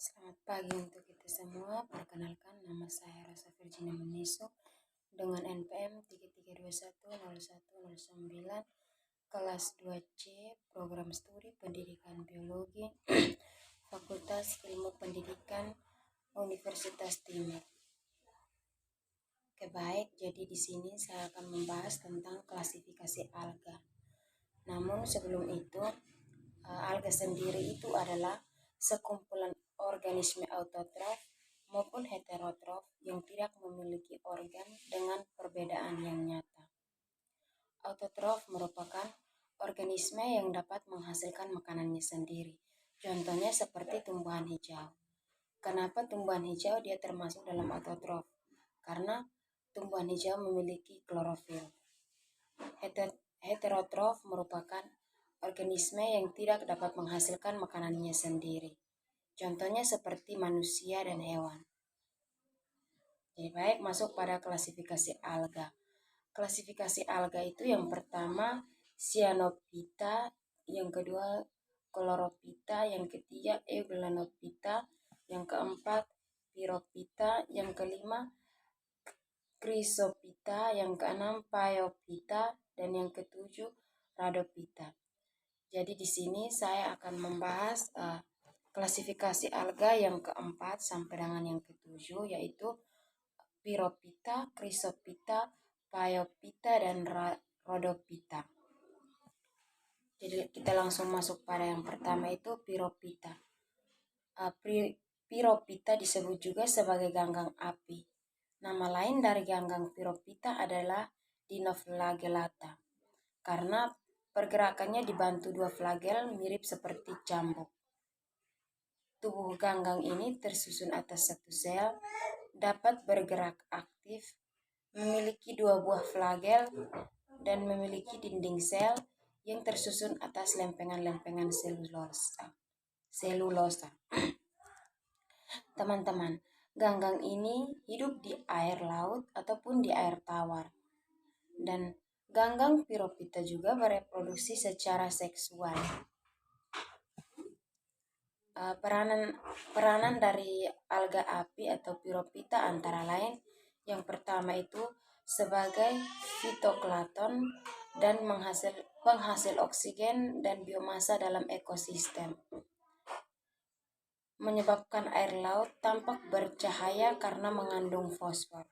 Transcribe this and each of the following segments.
Selamat pagi untuk kita semua. Perkenalkan, nama saya Rosa Virginia Meneso dengan NPM 33210109 kelas 2C Program Studi Pendidikan Biologi Fakultas Ilmu Pendidikan Universitas Timur. Baik, jadi di sini saya akan membahas tentang klasifikasi alga. Namun sebelum itu, alga sendiri itu adalah sekumpulan organisme autotrof maupun heterotrof yang tidak memiliki organ dengan perbedaan yang nyata. Autotrof merupakan organisme yang dapat menghasilkan makanannya sendiri. Contohnya seperti tumbuhan hijau. Kenapa tumbuhan hijau dia termasuk dalam autotrof? Karena tumbuhan hijau memiliki klorofil. Heterotrof merupakan organisme yang tidak dapat menghasilkan makanannya sendiri. Contohnya seperti manusia dan hewan. Jadi baik, masuk pada klasifikasi alga. Klasifikasi alga itu yang pertama Cyanophyta, yang kedua Chlorophyta, yang ketiga Euglanophyta, yang keempat Pyrophyta, yang kelima Chrysophyta, yang keenam Phaeophyta, dan yang ketujuh Rhodophyta. Jadi di sini saya akan membahas klasifikasi alga yang keempat sampai dengan yang ketujuh, yaitu Pyrophyta, Chrysophyta, Phaeophyta, dan Rhodophyta. Jadi kita langsung masuk pada yang pertama, itu Pyrophyta. Pyrophyta disebut juga sebagai ganggang api. Nama lain dari ganggang Pyrophyta adalah Dinoflagellata, karena pergerakannya dibantu dua flagel mirip seperti cambuk. Tubuh ganggang ini tersusun atas satu sel, dapat bergerak aktif, memiliki dua buah flagel, dan memiliki dinding sel yang tersusun atas lempengan-lempengan selulosa. Teman-teman, ganggang ini hidup di air laut ataupun di air tawar. Dan ganggang Pyrophyta juga bereproduksi secara seksual. Peranan dari alga api atau Pyrophyta antara lain, yang pertama itu sebagai fitoplankton dan penghasil oksigen dan biomasa dalam ekosistem. Menyebabkan air laut tampak bercahaya karena mengandung fosfor.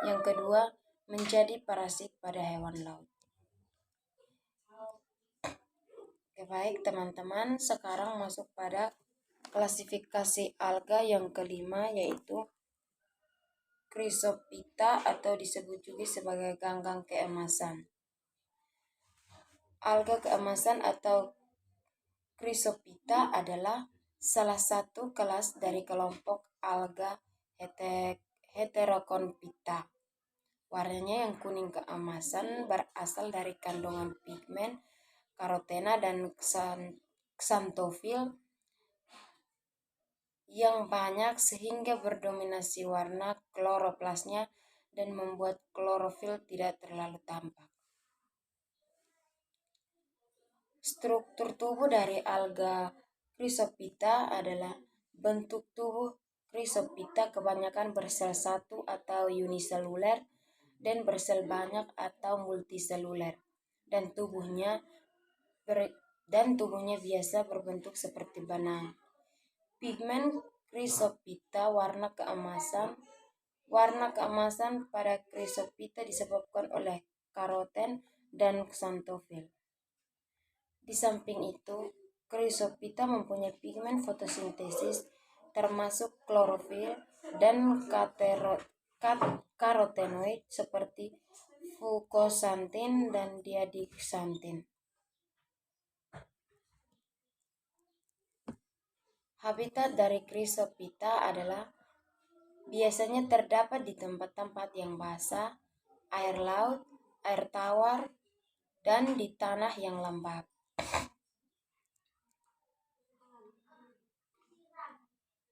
Yang kedua, menjadi parasit pada hewan laut. Baik teman-teman, sekarang masuk pada klasifikasi alga yang kelima, yaitu Chrysophyta atau disebut juga sebagai ganggang keemasan. Alga keemasan atau Chrysophyta adalah salah satu kelas dari kelompok alga Heteroconphyta. Warnanya yang kuning keemasan berasal dari kandungan pigmen, karotena, dan xanthofil yang banyak sehingga berdominasi warna kloroplasnya dan membuat klorofil tidak terlalu tampak. Struktur tubuh dari alga Chrysophyta adalah bentuk tubuh Chrysophyta kebanyakan bersel satu atau uniseluler dan bersel banyak atau multiseluler, dan tubuhnya biasa berbentuk seperti benang. Pigmen Chrysophyta warna keemasan pada Chrysophyta disebabkan oleh karoten dan xanthofil. Di samping itu, Chrysophyta mempunyai pigmen fotosintesis termasuk klorofil dan karotenoid seperti fukoxanthin dan diadixanthin. Habitat dari Chrysophyta adalah biasanya terdapat di tempat-tempat yang basah, air laut, air tawar, dan di tanah yang lembab.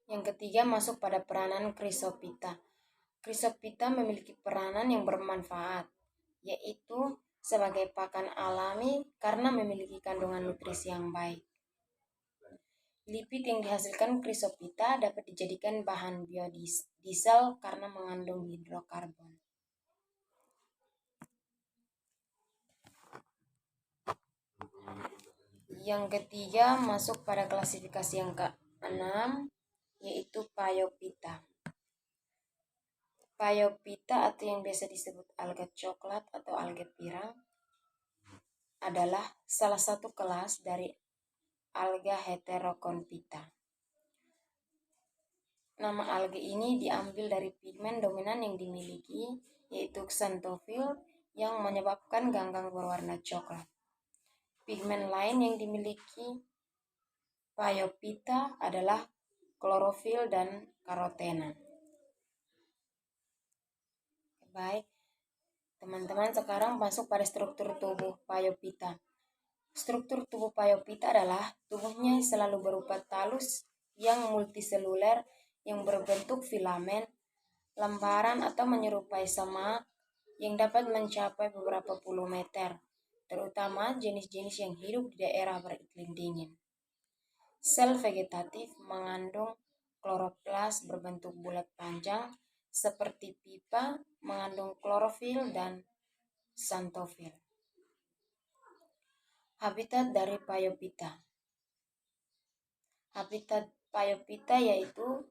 Yang ketiga, masuk pada peranan Chrysophyta. Chrysophyta memiliki peranan yang bermanfaat, yaitu sebagai pakan alami karena memiliki kandungan nutrisi yang baik. Lipid yang dihasilkan Chrysophyta dapat dijadikan bahan biodiesel karena mengandung hidrokarbon. Yang ketiga masuk pada klasifikasi yang ke-6, yaitu Phaeophyta. Phaeophyta atau yang biasa disebut alga coklat atau alga pirang adalah salah satu kelas dari alga Heteroconphyta. Nama alga ini diambil dari pigmen dominan yang dimiliki, yaitu xanthophyll, yang menyebabkan ganggang berwarna coklat. Pigmen lain yang dimiliki Phaeophyta adalah klorofil dan karotena. Baik, teman-teman, sekarang masuk pada struktur tubuh Phaeophyta. Struktur tubuh Phaeophyta adalah tubuhnya selalu berupa talus yang multiseluler yang berbentuk filamen, lembaran atau menyerupai semak yang dapat mencapai beberapa puluh meter, terutama jenis-jenis yang hidup di daerah beriklim dingin. Sel vegetatif mengandung kloroplas berbentuk bulat panjang seperti pipa, mengandung klorofil dan xanthophyll. Habitat dari Phaeophyta. Habitat Phaeophyta yaitu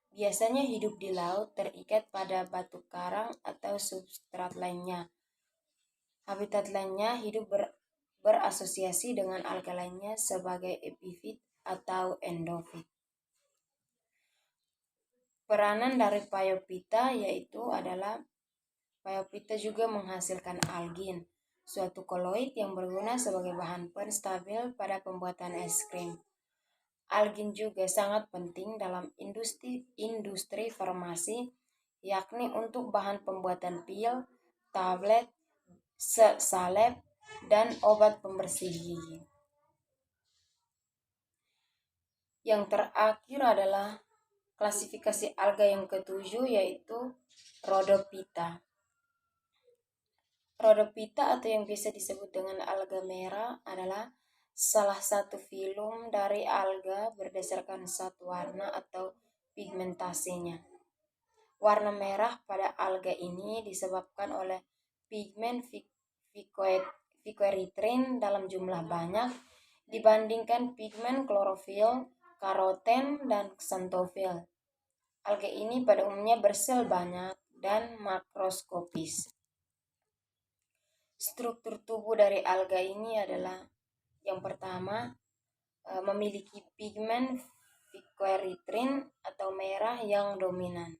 biasanya hidup di laut terikat pada batu karang atau substrat lainnya. Habitat lainnya hidup berasosiasi dengan alga lainnya sebagai epifit atau endofit. Peranan dari Phaeophyta yaitu adalah Phaeophyta juga menghasilkan algin, suatu koloid yang berguna sebagai bahan penstabil pada pembuatan es krim. Algin juga sangat penting dalam industri farmasi, yakni untuk bahan pembuatan pil, tablet, salep, dan obat pembersih gigi. Yang terakhir adalah klasifikasi alga yang ke-7, yaitu Rhodophyta. Rhodophyta atau yang biasa disebut dengan alga merah adalah salah satu filum dari alga berdasarkan satu warna atau pigmentasinya. Warna merah pada alga ini disebabkan oleh pigmen phycoerythrin dalam jumlah banyak dibandingkan pigmen klorofil, karoten, dan xanthophyll. Alga ini pada umumnya bersel banyak dan makroskopis. Struktur tubuh dari alga ini adalah yang pertama, memiliki pigmen phycoerythrin atau merah yang dominan.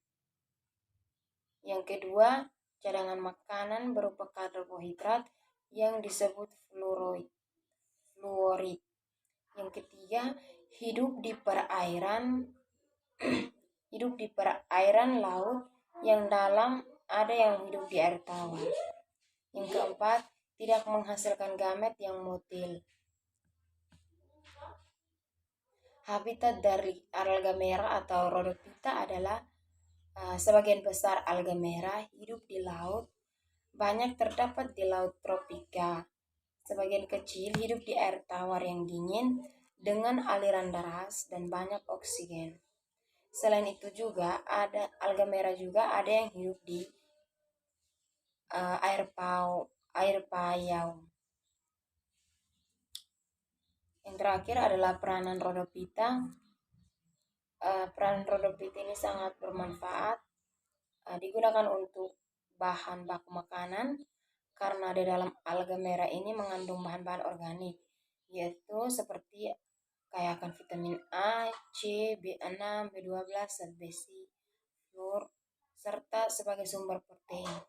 Yang kedua, cadangan makanan berupa karbohidrat yang disebut fluorid. Yang ketiga, hidup di perairan laut yang dalam, ada yang hidup di air tawar. Yang keempat, tidak menghasilkan gamet yang motil. Habitat dari alga merah atau Rhodophyta adalah sebagian besar alga merah hidup di laut, banyak terdapat di laut tropika. Sebagian kecil hidup di air tawar yang dingin dengan aliran deras dan banyak oksigen. Selain itu juga ada alga merah juga ada yang hidup di air payau. Yang terakhir adalah peranan Rhodophyta. Peranan Rhodophyta ini sangat bermanfaat, digunakan untuk bahan baku makanan karena di dalam alga merah ini mengandung bahan-bahan organik, yaitu seperti kaya akan vitamin A, C, B6, B12, zat besi, fluor, serta sebagai sumber protein.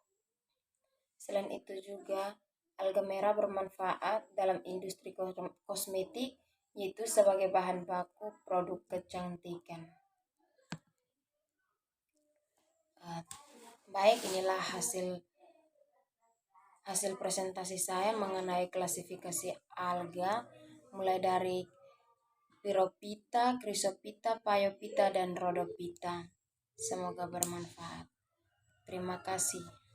Selain itu juga alga merah bermanfaat dalam industri kosmetik, yaitu sebagai bahan baku produk kecantikan. Baik, inilah hasil presentasi saya mengenai klasifikasi alga, mulai dari Phaeophyta, Chrysophyta, Phaeophyta, dan Rhodophyta. Semoga bermanfaat. Terima kasih.